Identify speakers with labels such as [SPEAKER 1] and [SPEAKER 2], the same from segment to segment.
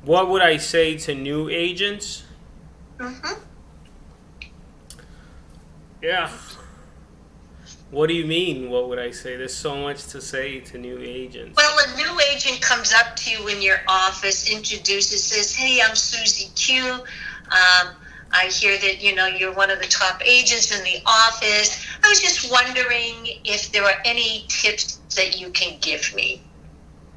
[SPEAKER 1] What would I say to new agents?
[SPEAKER 2] Mm-hmm.
[SPEAKER 1] Yeah. What do you mean? What would I say? There's so much to say to new agents.
[SPEAKER 2] Well, a new agent comes up to you in your office, introduces, says, "Hey, I'm Susie Q. I hear that you're one of the top agents in the office. I was just wondering if there are any tips that you can give me."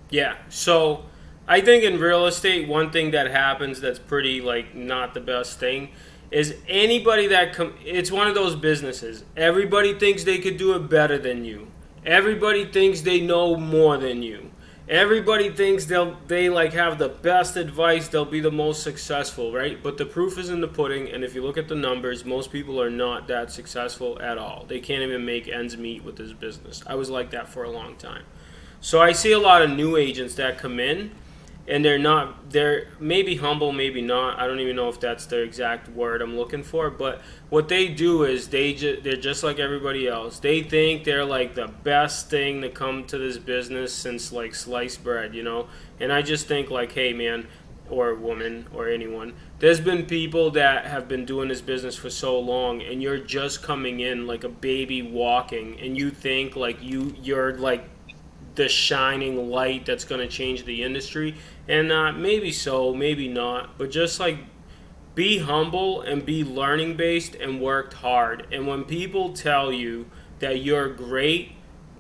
[SPEAKER 1] Yeah. So I think in real estate, one thing that happens that's pretty like not the best thing is anybody that it's one of those businesses. Everybody thinks they could do it better than you. Everybody thinks they know more than you. Everybody thinks they like have the best advice, they'll be the most successful, right? But the proof is in the pudding, and if you look at the numbers, most people are not that successful at all. They can't even make ends meet with this business. I was like that for a long time. So I see a lot of new agents that come in and they're maybe humble, maybe not. I don't even know if that's the exact word I'm looking for, but what they do is they're just like everybody else. They think they're like the best thing to come to this business since like sliced bread, you know? And I just think like, hey man, or woman or anyone, there's been people that have been doing this business for so long and you're just coming in like a baby walking and you think like you're like the shining light that's going to change the industry. And maybe so, maybe not, but just like be humble and be learning based and worked hard. And when people tell you that you're great,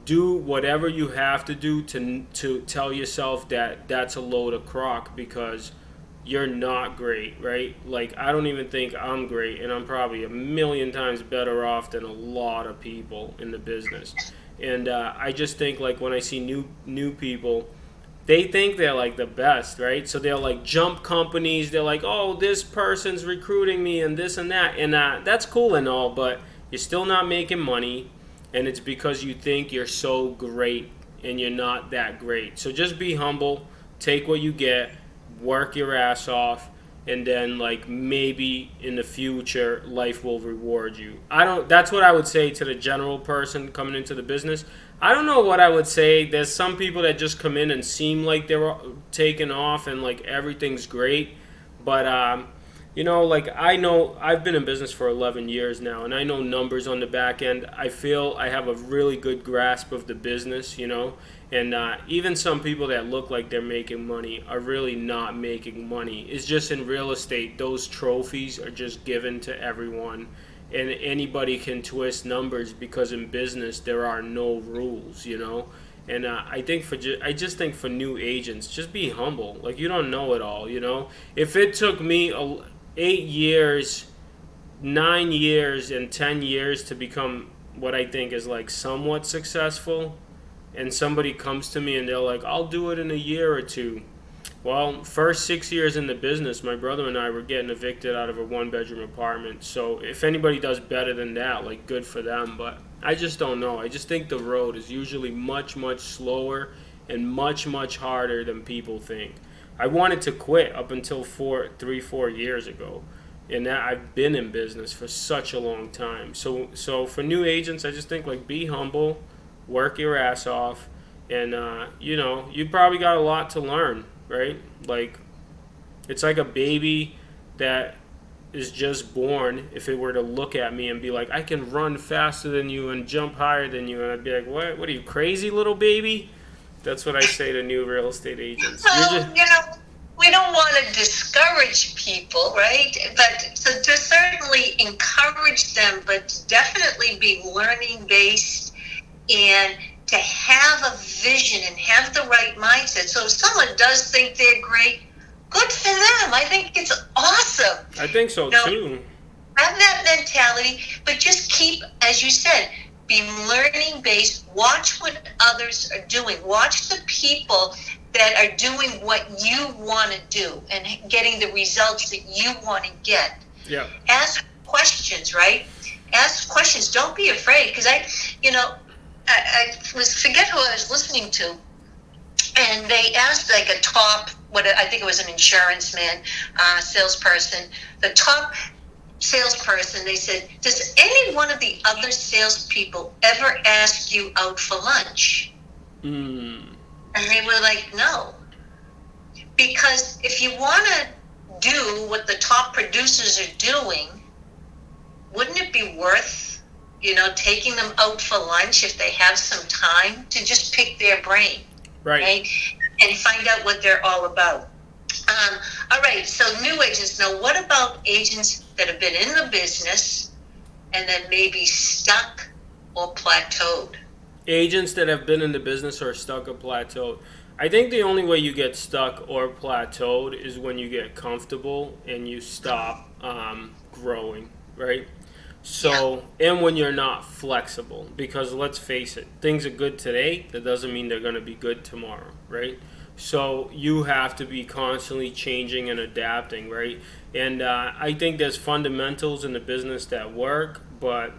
[SPEAKER 1] do whatever you have to do to tell yourself that that's a load of crock, because you're not great, right? Like I don't even think I'm great, and I'm probably a million times better off than a lot of people in the business. And I just think like when I see new people, they think they're like the best, right? So they'll like jump companies. They're like, oh, this person's recruiting me and this and that, and that's cool and all, but you're still not making money, and it's because you think you're so great and you're not that great. So just be humble, take what you get, work your ass off, and then like maybe in the future life will reward you. I don't That's what I would say to the general person coming into the business. I don't know what I would say. There's some people that just come in and seem like they're taking off and like everything's great, but like I know I've been in business for 11 years now, and I know numbers on the back end. I feel I have a really good grasp of the business, and even some people that look like they're making money are really not making money. It's just in real estate, those trophies are just given to everyone, and anybody can twist numbers because in business there are no rules. And I just think for new agents, just be humble. Like you don't know it all. If it took me 8 years, 9 years, and 10 years to become what I think is like somewhat successful, and somebody comes to me and they're like, I'll do it in a year or two. Well, first 6 years in the business, my brother and I were getting evicted out of a one-bedroom apartment. So if anybody does better than that, like good for them. But I just don't know. I just think the road is usually much, much slower and much, much harder than people think. I wanted to quit up until 4 years ago, and that I've been in business for such a long time. So for new agents, I just think like be humble, work your ass off, and you probably got a lot to learn, right? Like it's like a baby that is just born. If it were to look at me and be like, I can run faster than you and jump higher than you, and I'd be like, what are you, crazy, little baby? That's what I say to new real estate agents. You're
[SPEAKER 2] Well,
[SPEAKER 1] just
[SPEAKER 2] we don't want to discourage people, right? But so to certainly encourage them, but definitely be learning based and to have a vision and have the right mindset. So if someone does think they're great, good for them. I think it's awesome.
[SPEAKER 1] I think so too.
[SPEAKER 2] Have that mentality, but just keep, as you said, be learning based. Watch what others are doing. Watch the people that are doing what you want to do and getting the results that you want to get.
[SPEAKER 1] Yeah.
[SPEAKER 2] Ask questions, right? Ask questions. Don't be afraid, because I forget who I was listening to, and they asked like a top, what I think it was an insurance man, salesperson, the top salesperson. They said, does any one of the other salespeople ever ask you out for lunch? And they were like, no. Because if you want to do what the top producers are doing, wouldn't it be worth, taking them out for lunch if they have some time to just pick their brain,
[SPEAKER 1] Right.
[SPEAKER 2] right? And find out what they're all about. All right, so new agents. Now, what about agents that have been in the business and then maybe stuck or plateaued?
[SPEAKER 1] Agents that have been in the business are stuck or plateaued. I think the only way you get stuck or plateaued is when you get comfortable and you stop growing, right? So, and when you're not flexible, because let's face it, things are good today, that doesn't mean they're going to be good tomorrow, right? So, you have to be constantly changing and adapting, right? And I think there's fundamentals in the business that work, but,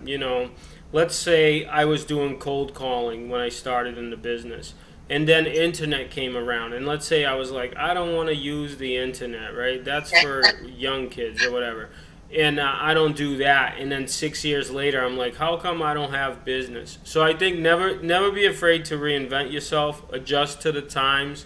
[SPEAKER 1] let's say I was doing cold calling when I started in the business. And then internet came around, and let's say I was like, I don't want to use the internet, right? That's for young kids or whatever, and I don't do that. And then 6 years later, I'm like, how come I don't have business? So I think never be afraid to reinvent yourself, adjust to the times.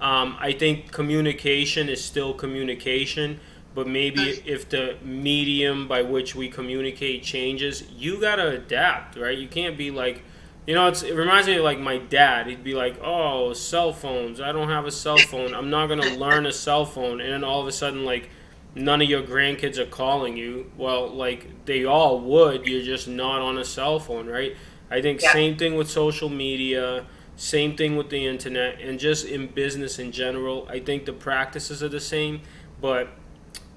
[SPEAKER 1] I think communication is still communication, but maybe if the medium by which we communicate changes, you gotta adapt, right? You can't be like, it reminds me of like my dad. He'd be like, "Oh, cell phones. I don't have a cell phone. I'm not gonna learn a cell phone." And then all of a sudden, like, none of your grandkids are calling you. Well, like they all would. You're just not on a cell phone, right? I think
[SPEAKER 2] Yeah.
[SPEAKER 1] same thing with social media. Same thing with the internet, and just in business in general. I think the practices are the same, but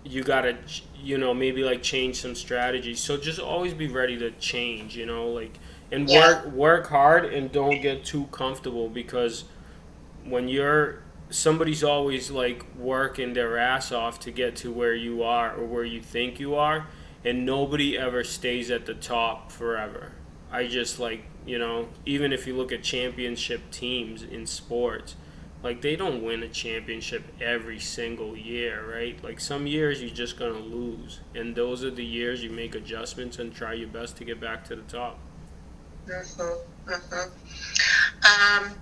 [SPEAKER 1] you gotta, maybe like change some strategies. So just always be ready to change. Like, and
[SPEAKER 2] Yeah.
[SPEAKER 1] work hard and don't get too comfortable, because when you're somebody's always like working their ass off to get to where you are or where you think you are, and nobody ever stays at the top forever. I just like, even if you look at championship teams in sports, like they don't win a championship every single year, right? Like some years you're just gonna lose, and those are the years you make adjustments and try your best to get back to the top.
[SPEAKER 2] Mm-hmm. Mm-hmm.